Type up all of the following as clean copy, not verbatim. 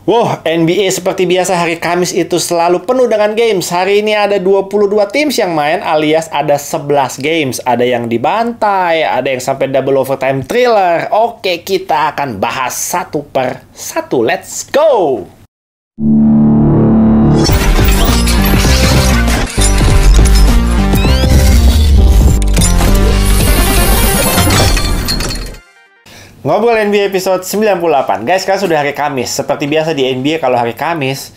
Wow, NBA seperti biasa hari Kamis itu selalu penuh dengan games. Hari ini ada 22 teams yang main alias ada 11 games. Ada yang dibantai, ada yang sampai double overtime thriller. Oke, kita akan bahas satu per satu. Let's go! Ngobrol NBA episode 98. Guys, sekarang sudah hari Kamis. Seperti biasa di NBA kalau hari Kamis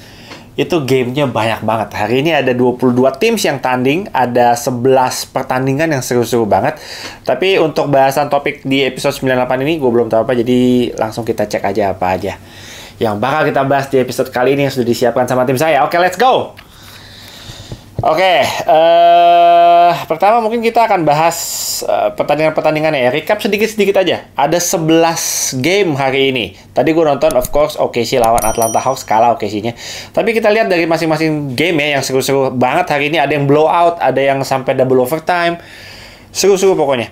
itu gamenya banyak banget. Hari ini ada 22 teams yang tanding, ada 11 pertandingan yang seru-seru banget. Tapi untuk bahasan topik di episode 98 ini gue belum tahu apa, jadi langsung kita cek aja apa aja yang bakal kita bahas di episode kali ini yang sudah disiapkan sama tim saya. Oke, let's go! Oke, pertama mungkin kita akan bahas pertandingan-pertandingannya ya. Recap sedikit-sedikit aja. Ada 11 game hari ini. Tadi gue nonton, of course, OKC lawan Atlanta Hawks, kalah OKC-nya. Tapi kita lihat dari masing-masing game ya, yang seru-seru banget hari ini. Ada yang blowout, ada yang sampai double overtime. Seru-seru pokoknya.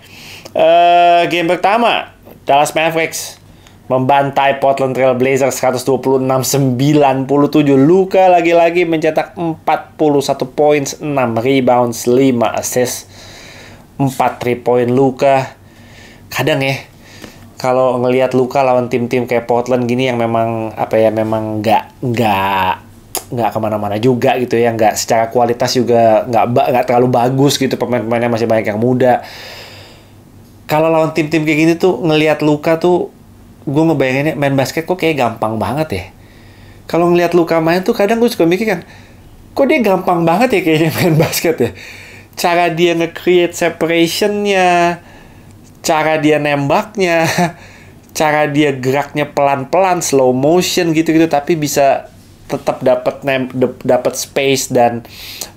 Game pertama, Dallas Mavericks membantai Portland Trail Blazers 126-97. Luka lagi-lagi mencetak 41 points, 6 rebounds, 5 assist. 4 3 point Luka. Kadang ya, kalau ngelihat Luka lawan tim-tim kayak Portland gini yang memang memang nggak kemana-mana juga gitu ya, nggak secara kualitas juga nggak terlalu bagus gitu, pemain-pemainnya masih banyak yang muda. Kalau lawan tim-tim kayak gini tuh ngelihat Luka tuh, gue ngebayanginnya main basket kok kayak gampang banget ya. Kalau ngelihat Luka main tuh kadang gue suka mikir kan, kok dia gampang banget ya kayaknya main basket ya. Cara dia nge-create separation-nya, cara dia nembaknya, cara dia geraknya pelan-pelan, slow motion gitu-gitu, tapi bisa tetap dapat space dan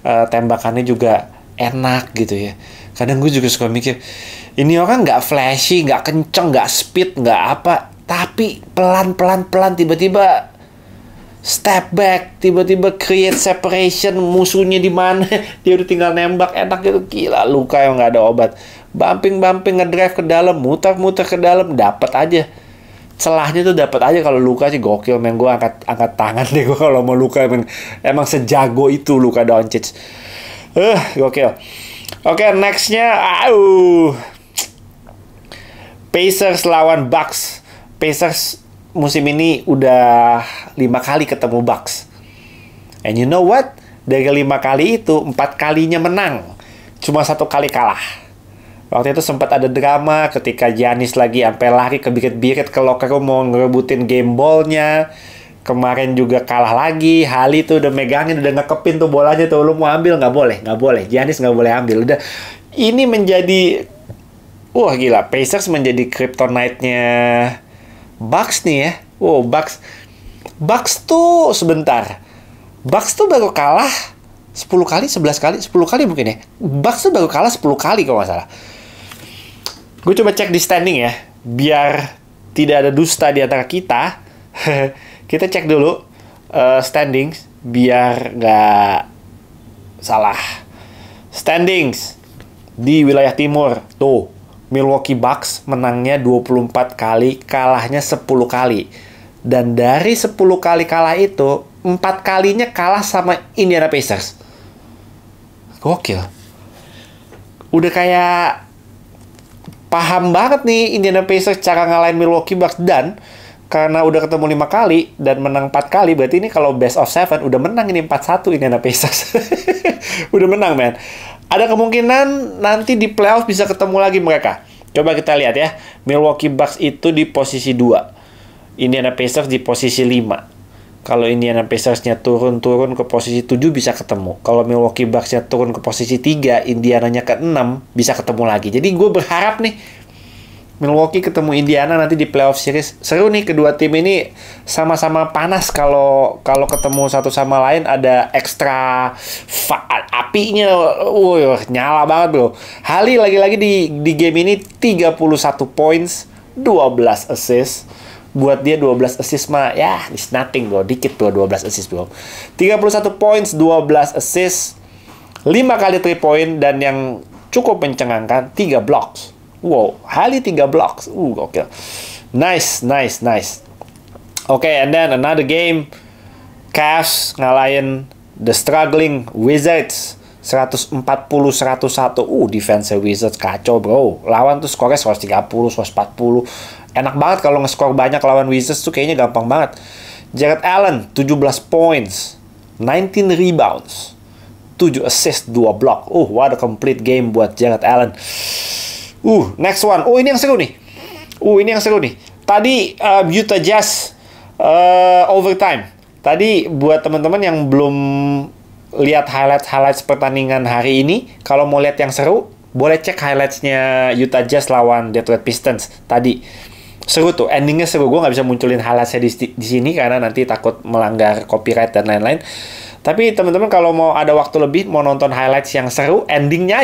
tembakannya juga enak gitu ya. Kadang gue juga suka mikir, ini orang nggak flashy, nggak kenceng, nggak speed, nggak apa, tapi pelan-pelan tiba-tiba step back, tiba-tiba create separation, musuhnya di mana, dia udah tinggal nembak enak gitu. Gila, Luka yang nggak ada obat. Bumping ngedrive ke dalam, muter ke dalam, dapat aja. Celahnya tuh dapat aja. Kalau Luka sih gokil, men. Gue angkat tangan deh gue kalau mau Luka, men. Emang sejago itu Luka Doncic. Gokil. Oke, nextnya, Pacers lawan Bucks. Pacers musim ini udah 5 kali ketemu Bucks. And you know what? Dari 5 kali itu, 4 kalinya menang. Cuma 1 kali kalah. Waktu itu sempat ada drama ketika Giannis lagi sampai lari kebirit-birit ke locker room mau ngerebutin game ball-nya. Kemarin juga kalah lagi. Hali tuh udah megangin, udah ngekepin tuh bolanya tuh. Lu mau ambil, nggak boleh. Giannis nggak boleh ambil. Udah, ini menjadi, wah gila, Pacers menjadi kryptonite-nya Bucks nih ya. Wow, Bucks tuh sebentar. Bucks tuh baru kalah 10 kali, 11 kali, 10 kali mungkin ya. Bucks tuh baru kalah 10 kali kalau nggak salah. Gue coba cek di standing ya, biar tidak ada dusta di antara kita. Kita cek dulu standings biar nggak salah. Standings di wilayah timur tuh, Milwaukee Bucks menangnya 24 kali, kalahnya 10 kali. Dan dari 10 kali kalah itu, 4 kalinya kalah sama Indiana Pacers. Gokil. Udah kayak paham banget nih Indiana Pacers cara ngalahin Milwaukee Bucks. Dan karena udah ketemu 5 kali dan menang 4 kali, berarti ini kalau best of 7 udah menang ini 4-1 Indiana Pacers. Udah menang, men. Ada kemungkinan nanti di playoff bisa ketemu lagi mereka. Coba kita lihat ya. Milwaukee Bucks itu di posisi 2. Indiana Pacers di posisi 5. Kalau Indiana Pacers-nya turun ke posisi 7 bisa ketemu. Kalau Milwaukee Bucks-nya turun ke posisi 3, Indiana-nya ke 6 bisa ketemu lagi. Jadi gue berharap nih Milwaukee ketemu Indiana nanti di playoff series. Seru nih, kedua tim ini sama-sama panas. Kalau ketemu satu sama lain ada ekstra apinya. Nyala banget bro. Hali lagi-lagi di game ini 31 points, 12 assist. Buat dia 12 assist mah ya it's nothing bro. Dikit bro 12 assist bro. 31 points, 12 assist, 5 kali 3 point, dan yang cukup mencengangkan 3 blocks. Wow, Hali 3 blocks. Gokil. Nice. Oke, and then another game, Cavs ngalahin the struggling Wizards 140-101. Defense Wizards kacau, bro. Lawan tuh skornya 130, 140. Enak banget kalau nge-score banyak lawan Wizards tuh, kayaknya gampang banget. Jarrett Allen 17 points, 19 rebounds, 7 assist, 2 block. What a complete game buat Jarrett Allen. Next one. Ini yang seru nih. Tadi Utah Jazz overtime. Tadi buat teman-teman yang belum lihat highlights pertandingan hari ini, kalau mau lihat yang seru, boleh cek highlights-nya Utah Jazz lawan Detroit Pistons. Tadi seru tuh, endingnya seru. Gue nggak bisa munculin highlights-nya di sini karena nanti takut melanggar copyright dan lain-lain. Tapi teman-teman kalau mau ada waktu lebih, mau nonton highlights yang seru, endingnya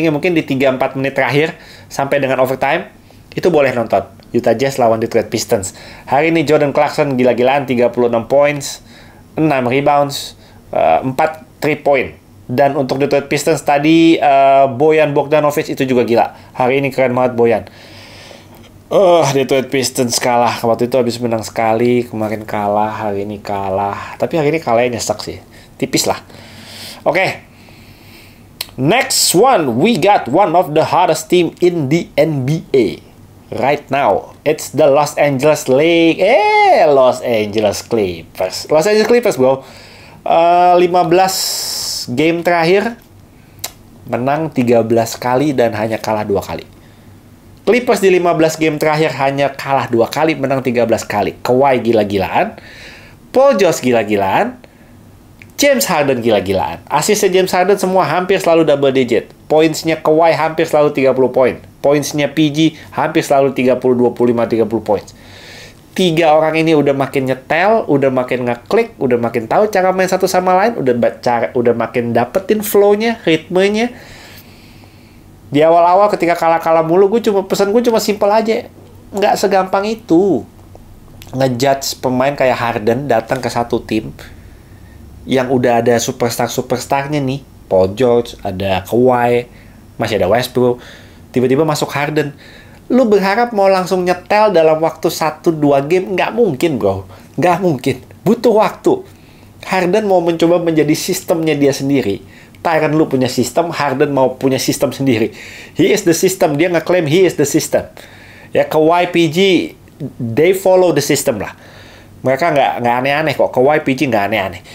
mungkin di 3-4 menit terakhir sampai dengan overtime, itu boleh nonton. Utah Jazz lawan Detroit Pistons. Hari ini Jordan Clarkson gila-gilaan, 36 points, 6 rebounds, 4 3 point. Dan untuk Detroit Pistons tadi, Bojan Bogdanovic itu juga gila. Hari ini keren banget Bojan. Detroit Pistons kalah. Waktu itu habis menang sekali, kemarin kalah, hari ini kalah. Tapi hari ini kalahnya nyesek sih. Tipis lah. Oke. Next one, we got one of the hardest team in the NBA. Right now, it's the Los Angeles Clippers. Los Angeles Clippers, bro. 15 game terakhir menang 13 kali dan hanya kalah 2 kali. Clippers di 15 game terakhir hanya kalah 2 kali, menang 13 kali. Kawhi gila-gilaan, Paul George gila-gilaan, James Harden gila-gilaan. Asisnya James Harden semua hampir selalu double digit. Pointsnya Kawhi hampir selalu 30 poin. Pointsnya PG hampir selalu 30, 25, 30 points. 3 orang ini udah makin nyetel, udah makin ngeklik, udah makin tahu cara main satu sama lain, udah makin dapetin flow-nya, ritmenya. Di awal-awal ketika kalah-kalah mulu, pesan gue cuma simple aja. Nggak segampang itu ngejudge pemain kayak Harden datang ke satu tim yang udah ada superstar-superstarnya nih. Paul George, ada Kawhi, masih ada Westbrook. Tiba-tiba masuk Harden. Lu berharap mau langsung nyetel dalam waktu 1-2 game? Nggak mungkin, bro. Nggak mungkin. Butuh waktu. Harden mau mencoba menjadi sistemnya dia sendiri. Tyronn Lue punya sistem, Harden mau punya sistem sendiri. He is the system. Dia ngeklaim he is the system. Ya, Kawhi, PG, they follow the system lah. Mereka nggak aneh-aneh kok. Kawhi, PG nggak aneh-aneh.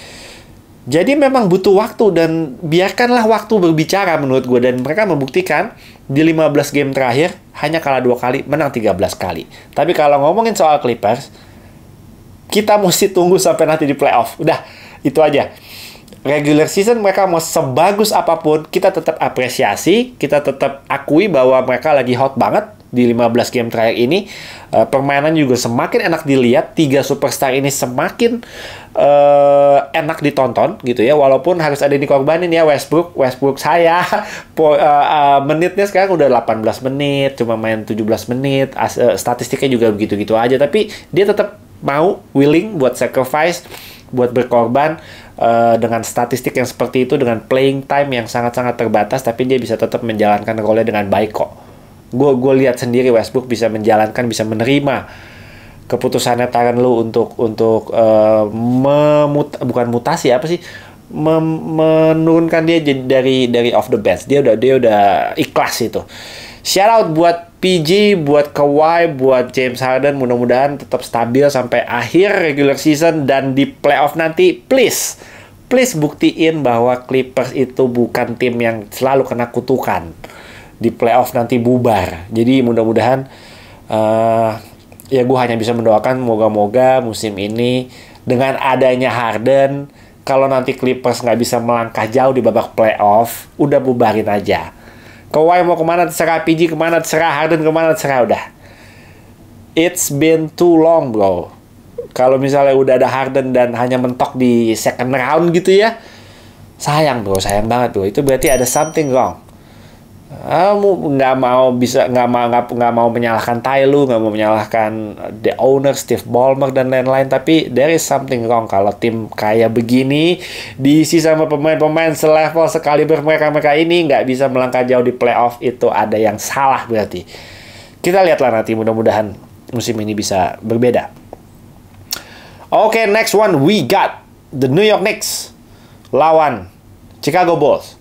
Jadi memang butuh waktu dan biarkanlah waktu berbicara menurut gue. Dan mereka membuktikan di 15 game terakhir hanya kalah 2 kali, menang 13 kali. Tapi kalau ngomongin soal Clippers, kita mesti tunggu sampai nanti di playoff. Udah, itu aja. Regular season mereka mau sebagus apapun, kita tetap apresiasi, kita tetap akui bahwa mereka lagi hot banget di 15 game terakhir ini. Permainan juga semakin enak dilihat, 3 superstar ini semakin enak ditonton gitu ya, walaupun harus ada yang dikorbanin ya. Westbrook saya menitnya sekarang udah 18 menit, cuma main 17 menit, statistiknya juga begitu-gitu aja, tapi dia tetap mau willing buat sacrifice, buat berkorban dengan statistik yang seperti itu, dengan playing time yang sangat-sangat terbatas, tapi dia bisa tetap menjalankan role-nya dengan baik kok. Gue lihat sendiri Westbrook bisa menjalankan, bisa menerima keputusannya Tyronn Lue untuk bukan mutasi apa sih, menurunkan dia dari off the bench. Dia udah ikhlas itu. Shout out buat PG, buat Kawhi, buat James Harden. Mudah-mudahan tetap stabil sampai akhir regular season dan di playoff nanti. Please buktiin bahwa Clippers itu bukan tim yang selalu kena kutukan. Di playoff nanti bubar. Jadi mudah-mudahan ya gue hanya bisa mendoakan moga-moga musim ini dengan adanya Harden, kalau nanti Clippers nggak bisa melangkah jauh di babak playoff, udah bubarin aja. Kawhi mau kemana terserah, PG kemana terserah, Harden kemana terserah, udah. It's been too long, bro. Kalau misalnya udah ada Harden dan hanya mentok di second round gitu ya, sayang banget bro. Itu berarti ada something wrong. Nggak mau menyalahkan Ty Lue, nggak mau menyalahkan the owner Steve Ballmer dan lain-lain, tapi there is something wrong kalau tim kayak begini diisi sama pemain-pemain selevel sekaliber mereka ini nggak bisa melangkah jauh di playoff. Itu ada yang salah berarti. Kita lihatlah nanti, mudah-mudahan musim ini bisa berbeda. Oke, next one we got the New York Knicks lawan Chicago Bulls.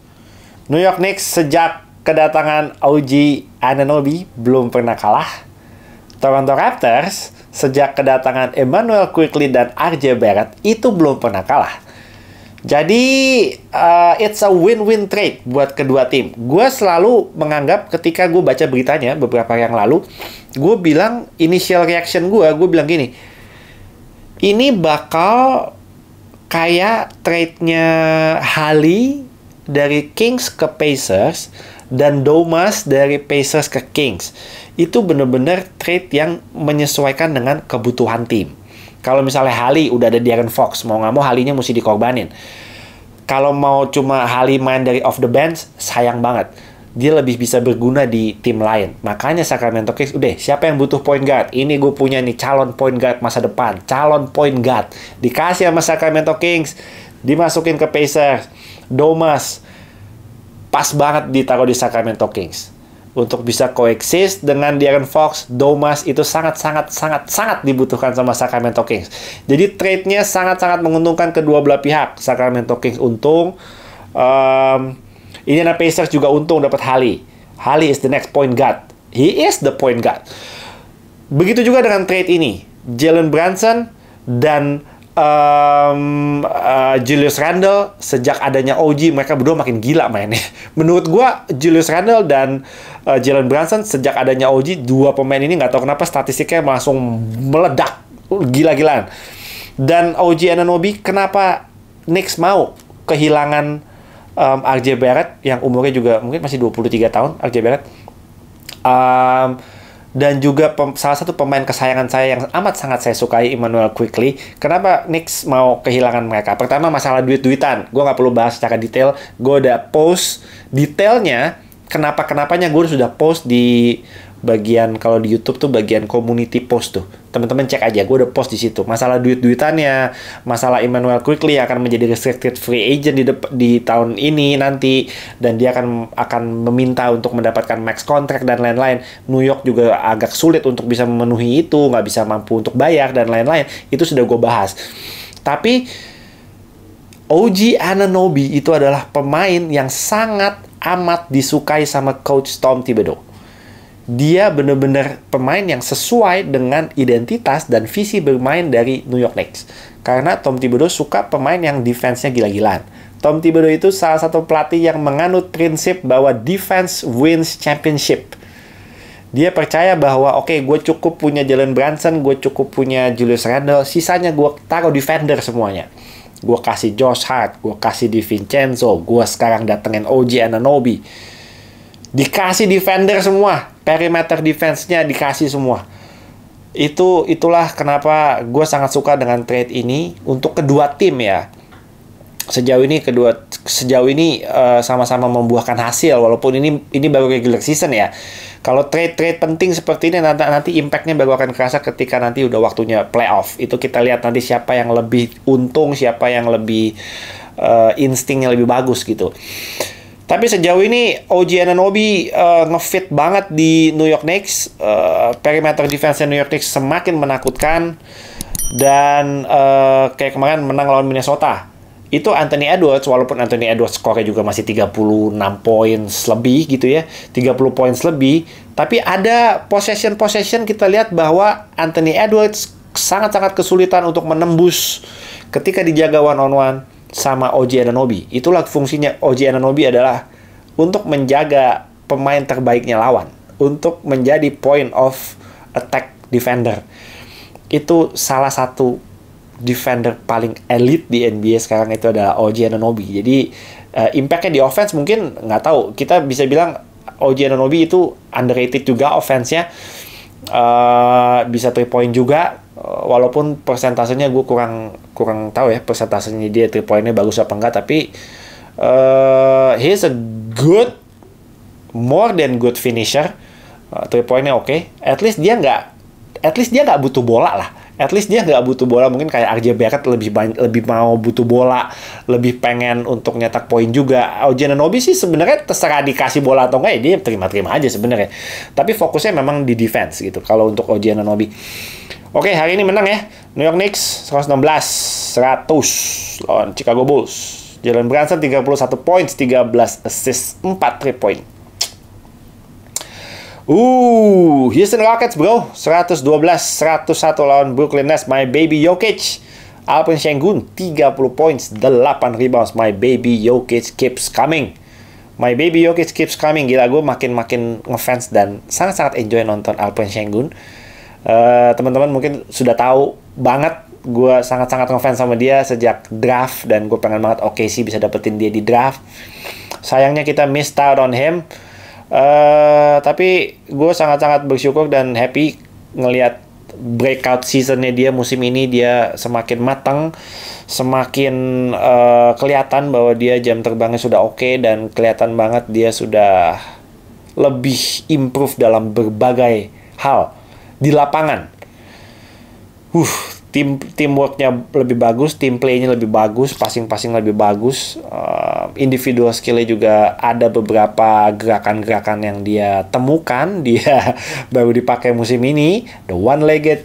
New York Knicks sejak kedatangan OG Anunoby belum pernah kalah. Toronto Raptors sejak kedatangan Emmanuel Quickley dan RJ Barrett itu belum pernah kalah. Jadi it's a win-win trade buat kedua tim. Gue selalu menganggap ketika gue baca beritanya beberapa hari yang lalu, gue bilang initial reaction gue bilang gini, ini bakal kayak trade-nya Hali dari Kings ke Pacers dan Domas dari Pacers ke Kings. Itu bener-bener trade yang menyesuaikan dengan kebutuhan tim. Kalau misalnya Hali udah ada De'Aaron Fox, mau nggak mau Halinya mesti dikorbanin. Kalau mau cuma Hali main dari off the bench, sayang banget. Dia lebih bisa berguna di tim lain. Makanya Sacramento Kings, udah siapa yang butuh point guard? Ini gue punya nih calon point guard masa depan. Calon point guard. Dikasih sama Sacramento Kings, dimasukin ke Pacers. Domas, pas banget ditaruh di Sacramento Kings. Untuk bisa coexist dengan De'Aaron Fox, Domas itu sangat dibutuhkan sama Sacramento Kings. Jadi trade-nya sangat menguntungkan kedua belah pihak. Sacramento Kings untung, Indiana Pacers juga untung dapat Hali. Hali is the next point guard. He is the point guard. Begitu juga dengan trade ini. Jalen Brunson dan Julius Randle, sejak adanya OG mereka berdua makin gila mainnya. Menurut gua Julius Randle dan Jalen Brunson sejak adanya OG, dua pemain ini nggak tahu kenapa statistiknya langsung meledak gila-gilaan. Dan OG Anunoby, kenapa Knicks mau kehilangan RJ Barrett yang umurnya juga mungkin masih 23 tahun, RJ Barrett. Dan juga salah satu pemain kesayangan saya yang amat sangat saya sukai, Emmanuel Quickley. Kenapa Knicks mau kehilangan mereka? Pertama, masalah duit-duitan. Gue nggak perlu bahas secara detail. Gue udah post detailnya. Kenapa-kenapanya gue sudah post di bagian, kalau di YouTube tuh bagian community post tuh. Teman-teman cek aja, gue udah post di situ. Masalah duit-duitannya, masalah Emmanuel Quickley akan menjadi restricted free agent di tahun ini nanti, dan dia akan meminta untuk mendapatkan max contract dan lain-lain. New York juga agak sulit untuk bisa memenuhi itu, nggak bisa mampu untuk bayar dan lain-lain. Itu sudah gue bahas. Tapi OG Anunoby itu adalah pemain yang sangat amat disukai sama Coach Tom Thibodeau. Dia benar-benar pemain yang sesuai dengan identitas dan visi bermain dari New York Knicks. Karena Tom Thibodeau suka pemain yang defense-nya gila-gilaan. Tom Thibodeau itu salah satu pelatih yang menganut prinsip bahwa defense wins championship. Dia percaya bahwa oke, gue cukup punya Jalen Brunson, gue cukup punya Julius Randle, sisanya gue taruh defender semuanya. Gue kasih Josh Hart, gue kasih DiVincenzo, gue sekarang datengin OG Anunoby. Dikasih defender semua, perimeter defense-nya dikasih semua. Itulah kenapa gue sangat suka dengan trade ini untuk kedua tim ya. Sejauh ini sama-sama membuahkan hasil, walaupun ini baru regular season ya. Kalau trade penting seperti ini nanti impact-nya baru akan kerasa ketika nanti udah waktunya playoff. Itu kita lihat nanti siapa yang lebih untung, siapa yang lebih instingnya lebih bagus gitu. Tapi sejauh ini OG Anunoby ngefit banget di New York Knicks. Perimeter defense New York Knicks semakin menakutkan. Dan kayak kemarin menang lawan Minnesota. Itu Anthony Edwards, walaupun Anthony Edwards skornya juga masih 36 points lebih gitu ya. 30 points lebih. Tapi ada possession kita lihat bahwa Anthony Edwards sangat-sangat kesulitan untuk menembus ketika dijaga one-on-one sama OG Anunoby. Itulah fungsinya OG Anunoby adalah untuk menjaga pemain terbaiknya lawan, untuk menjadi point of attack defender. Itu salah satu defender paling elite di NBA sekarang, itu adalah OG Anunoby. Jadi impact-nya di offense mungkin nggak tahu. Kita bisa bilang OG Anunoby itu underrated juga offense-nya. Bisa 3 point juga. Walaupun persentasenya gue kurang tahu ya, persentasenya dia 3 point-nya bagus apa enggak, tapi he's a good, more than good finisher. 3 point-nya oke. At least dia nggak butuh bola lah. At least dia nggak butuh bola. Mungkin kayak RJ Barrett lebih mau butuh bola, lebih pengen untuk nyetak poin juga. OG Anunoby sih sebenarnya terserah dikasih bola atau enggak ya, dia terima-terima aja sebenarnya. Tapi fokusnya memang di defense gitu kalau untuk OG Anunoby. Oke, hari ini menang ya. New York Knicks 116 100 lawan Chicago Bulls. Jalen Brunson 31 points, 13 assist, 4 3 point. Houston Rockets bro, 112 101 lawan Brooklyn Nets. My baby Jokic. Alperen Sengun 30 points, 8 rebounds. My baby Jokic keeps coming. My baby Jokic keeps coming. Gila, gue makin ngefans dan sangat-sangat enjoy nonton Alperen Sengun. Teman-teman mungkin sudah tahu banget gue sangat-sangat ngefans sama dia sejak draft, dan gue pengen banget OKC bisa dapetin dia di draft. Sayangnya kita missed out on him. Tapi gue sangat-sangat bersyukur dan happy ngelihat breakout seasonnya dia musim ini. Dia semakin matang, semakin kelihatan bahwa dia jam terbangnya sudah oke, dan kelihatan banget dia sudah lebih improve dalam berbagai hal di lapangan. Teamworknya lebih bagus, team playnya lebih bagus, passing lebih bagus, individual skillnya juga ada beberapa gerakan-gerakan yang dia temukan, dia baru dipakai musim ini, the one-legged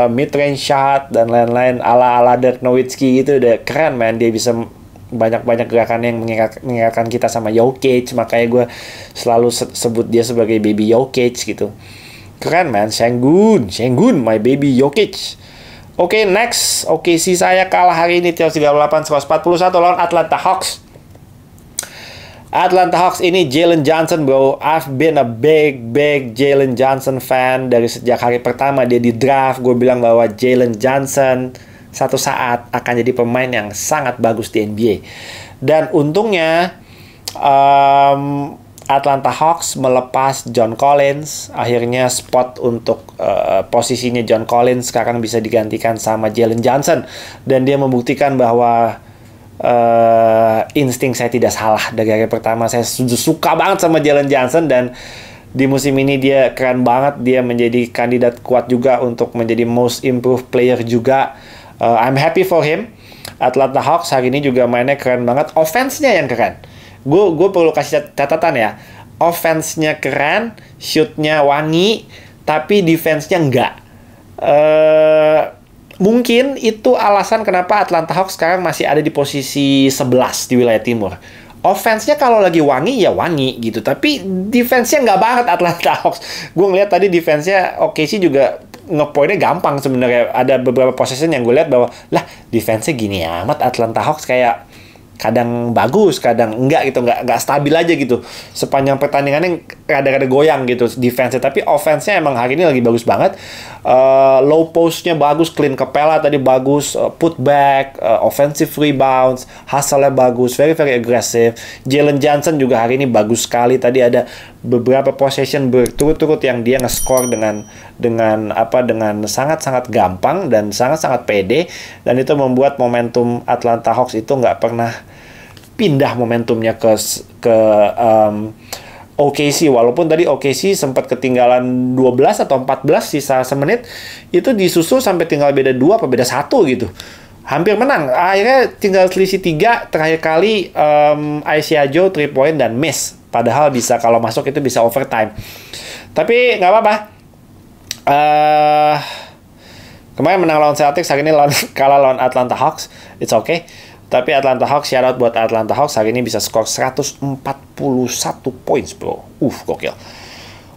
mid-range shot dan lain-lain ala-ala Dirk Nowitzki gitu, udah keren man. Dia bisa banyak-banyak gerakan yang mengingatkan kita sama Jokic, makanya gue selalu sebut dia sebagai baby Jokic gitu. Keren man, Sengun, my baby Jokic. Oke, next. OKC saya kalah hari ini 138-141 lawan Atlanta Hawks. Atlanta Hawks ini Jalen Johnson bro. I've been a big Jalen Johnson fan dari sejak hari pertama dia di draft. Gue bilang bahwa Jalen Johnson satu saat akan jadi pemain yang sangat bagus di NBA. Dan untungnya Atlanta Hawks melepas John Collins. Akhirnya spot untuk posisinya John Collins sekarang bisa digantikan sama Jalen Johnson. Dan dia membuktikan bahwa insting saya tidak salah. Dari hari pertama saya suka banget sama Jalen Johnson. Dan di musim ini dia keren banget. Dia menjadi kandidat kuat juga untuk menjadi most improved player juga. I'm happy for him. Atlanta Hawks hari ini juga mainnya keren banget. Offense-nya yang keren. Gue perlu kasih catatan ya. Offense-nya keren, shoot-nya wangi, tapi defense-nya enggak. Mungkin itu alasan kenapa Atlanta Hawks sekarang masih ada di posisi 11 di wilayah timur. Offense-nya kalau lagi wangi, ya wangi gitu. Tapi defense-nya nggak banget Atlanta Hawks. Gue ngeliat tadi defense-nya OKC juga ngepoinnya gampang sebenarnya. Ada beberapa possession yang gue lihat bahwa, lah defense-nya gini amat Atlanta Hawks, kayak kadang bagus, kadang enggak gitu, enggak stabil aja gitu. Sepanjang pertandingannya rada-rada goyang gitu defense-nya, tapi offense-nya emang hari ini lagi bagus banget. Low post-nya bagus, clean kepala tadi bagus, put back, offensive rebounds, hustle-nya bagus, very aggressive. Jalen Johnson juga hari ini bagus sekali. Tadi ada beberapa possession berturut-turut yang dia nge-score dengan sangat-sangat gampang dan sangat-sangat pede, dan itu membuat momentum Atlanta Hawks itu nggak pernah pindah momentumnya ke OKC. Walaupun tadi OKC sempat ketinggalan 12 atau 14 sisa semenit, itu disusul sampai tinggal beda 2 apa beda 1 gitu. Hampir menang. Akhirnya tinggal selisih 3. Terakhir kali Isaiah Joe 3 point dan miss. Padahal bisa, kalau masuk itu bisa overtime. Tapi nggak apa-apa. Kemarin menang lawan Celtics, hari ini kalah lawan Atlanta Hawks. It's okay. Tapi Atlanta Hawks, shout out buat Atlanta Hawks, hari ini bisa skor 141 points bro. Gokil.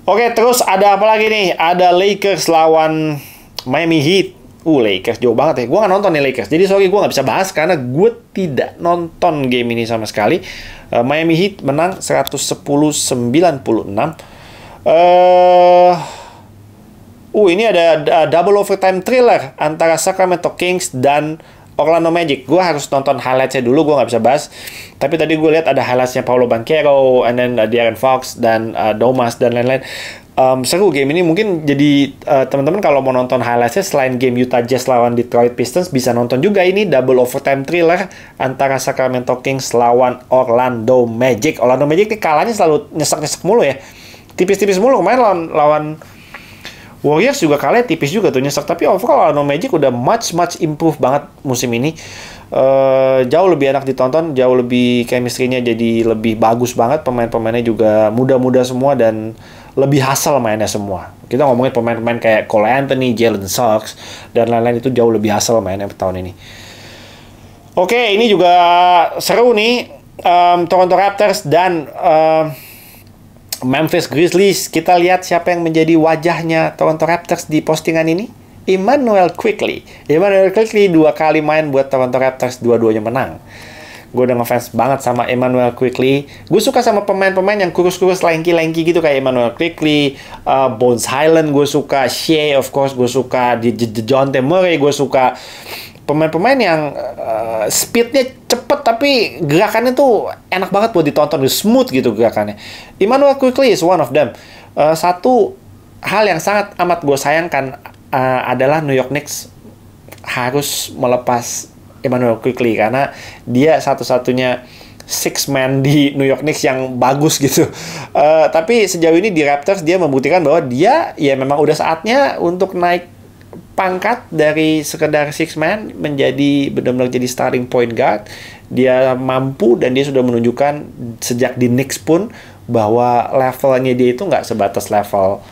Oke, terus ada apa lagi nih? Ada Lakers lawan Miami Heat. Lakers jauh banget ya. Gue nggak nonton nih Lakers. Jadi sorry, gue nggak bisa bahas karena gue tidak nonton game ini sama sekali. Miami Heat menang 110-96. Ini ada double overtime thriller antara Sacramento Kings dan Orlando Magic. Gue harus nonton highlights-nya dulu, gue nggak bisa bahas. Tapi tadi gue lihat ada highlights-nya Paolo Banchero, and then De'Aaron Fox, dan Domas, dan lain-lain. Seru game ini. Mungkin jadi teman-teman kalau mau nonton highlights-nya selain game Utah Jazz lawan Detroit Pistons, bisa nonton juga ini double overtime thriller antara Sacramento Kings lawan Orlando Magic. Orlando Magic nih kalahnya selalu nyesek-nyesek mulu ya. Tipis-tipis mulu. Kemarin lawan Warriors juga kalah tipis juga tuh, nyesek. Tapi overall Orlando Magic udah much improve banget musim ini. Jauh lebih enak ditonton, jauh lebih chemistry-nya jadi lebih bagus banget. Pemain-pemainnya juga muda-muda semua dan lebih hustle mainnya semua. Kita ngomongin pemain-pemain kayak Cole Anthony, Jalen Suggs, dan lain-lain itu jauh lebih hustle mainnya tahun ini. Oke, ini juga seru nih. Toronto Raptors dan Memphis Grizzlies. Kita lihat siapa yang menjadi wajahnya Toronto Raptors di postingan ini. Immanuel Quickley. Immanuel Quickley 2 kali main buat Toronto Raptors, dua-duanya menang. Gue udah ngefans banget sama Immanuel Quickley. Gue suka sama pemain-pemain yang kurus-kurus, lengki-lengki gitu kayak Immanuel Quickley, Bones Hyland gue suka, Shea of course gue suka, DeJounte Murray gue suka. Pemain-pemain yang speednya cepet tapi gerakannya tuh enak banget buat ditonton, smooth gitu gerakannya. Immanuel Quickley is one of them. Satu hal yang sangat amat gue sayangkan adalah New York Knicks harus melepas Immanuel Quickley karena dia satu-satunya six man di New York Knicks yang bagus gitu. Tapi sejauh ini di Raptors dia membuktikan bahwa dia ya memang udah saatnya untuk naik pangkat dari sekedar six man menjadi benar-benar jadi starting point guard. Dia mampu dan dia sudah menunjukkan sejak di Knicks pun bahwa levelnya dia itu nggak sebatas level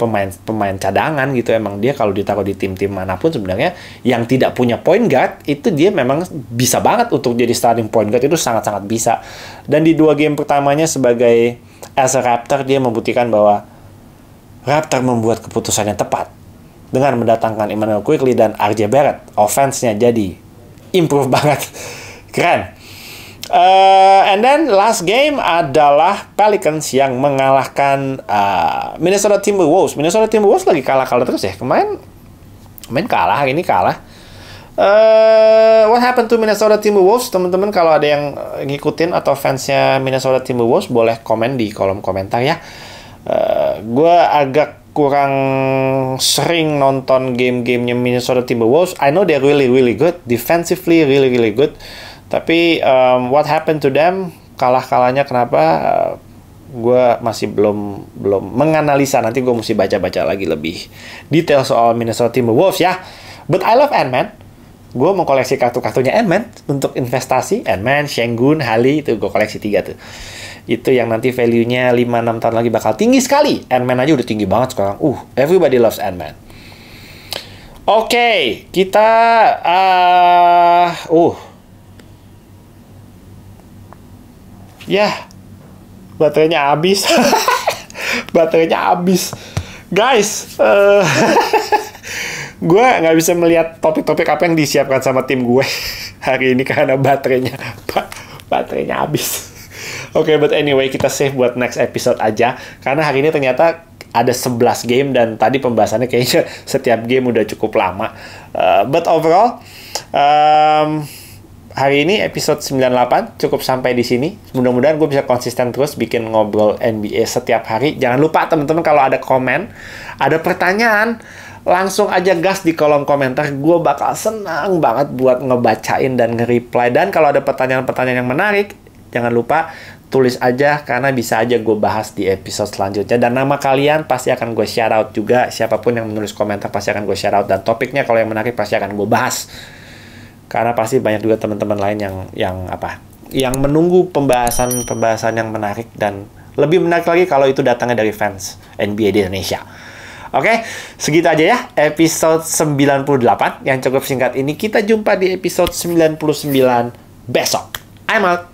pemain cadangan gitu. Emang dia kalau ditaruh di tim-tim manapun sebenarnya yang tidak punya point guard itu dia memang bisa banget untuk jadi starting point guard, itu sangat-sangat bisa. Dan di 2 game pertamanya sebagai as a Raptor dia membuktikan bahwa Raptor membuat keputusan yang tepat dengan mendatangkan Immanuel Quickley dan RJ Barrett. Offense-nya jadi improve banget. Keren. And then last game adalah Pelicans yang mengalahkan Minnesota Timberwolves. Minnesota Timberwolves lagi kalah-kalah terus ya. Kemarin kalah, hari ini kalah. What happened to Minnesota Timberwolves? Teman-teman kalau ada yang ngikutin atau fansnya Minnesota Timberwolves boleh komen di kolom komentar ya. Gue agak kurang sering nonton game-gamenya Minnesota Timberwolves. I know they're really really good, defensively really really good. Tapi what happened to them, kalah-kalahnya kenapa? Gue masih belum menganalisa. Nanti gue mesti baca-baca lagi lebih detail soal Minnesota Timberwolves ya. But I love Ant-Man. Gue mau koleksi kartu-kartunya Ant-Man untuk investasi. Ant-Man, Şengün, Halley, itu gue koleksi 3 tuh. Itu yang nanti value-nya 5-6 tahun lagi bakal tinggi sekali. Ant-Man aja udah tinggi banget sekarang. Everybody loves Ant-Man. Oke, kita ya, baterainya habis. Baterainya habis. Guys, gue nggak bisa melihat topik-topik apa yang disiapkan sama tim gue hari ini karena baterainya habis. Oke, but anyway, kita save buat next episode aja. Karena hari ini ternyata ada 11 game dan tadi pembahasannya kayaknya setiap game udah cukup lama. But overall, hari ini episode 98 cukup sampai di sini. Mudah-mudahan gue bisa konsisten terus bikin ngobrol NBA setiap hari. Jangan lupa teman-teman kalau ada komen, ada pertanyaan, langsung aja gas di kolom komentar. Gue bakal senang banget buat ngebacain dan nge-reply. Dan kalau ada pertanyaan-pertanyaan yang menarik, jangan lupa tulis aja karena bisa aja gue bahas di episode selanjutnya. Dan nama kalian pasti akan gue shout out juga. Siapapun yang menulis komentar pasti akan gue shout out. Dan topiknya kalau yang menarik pasti akan gue bahas. Karena pasti banyak juga teman-teman lain yang menunggu pembahasan yang menarik dan lebih menarik lagi kalau itu datangnya dari fans NBA di Indonesia. Oke, segitu aja ya episode 98 yang cukup singkat ini. Kita jumpa di episode 99 besok. I'm out.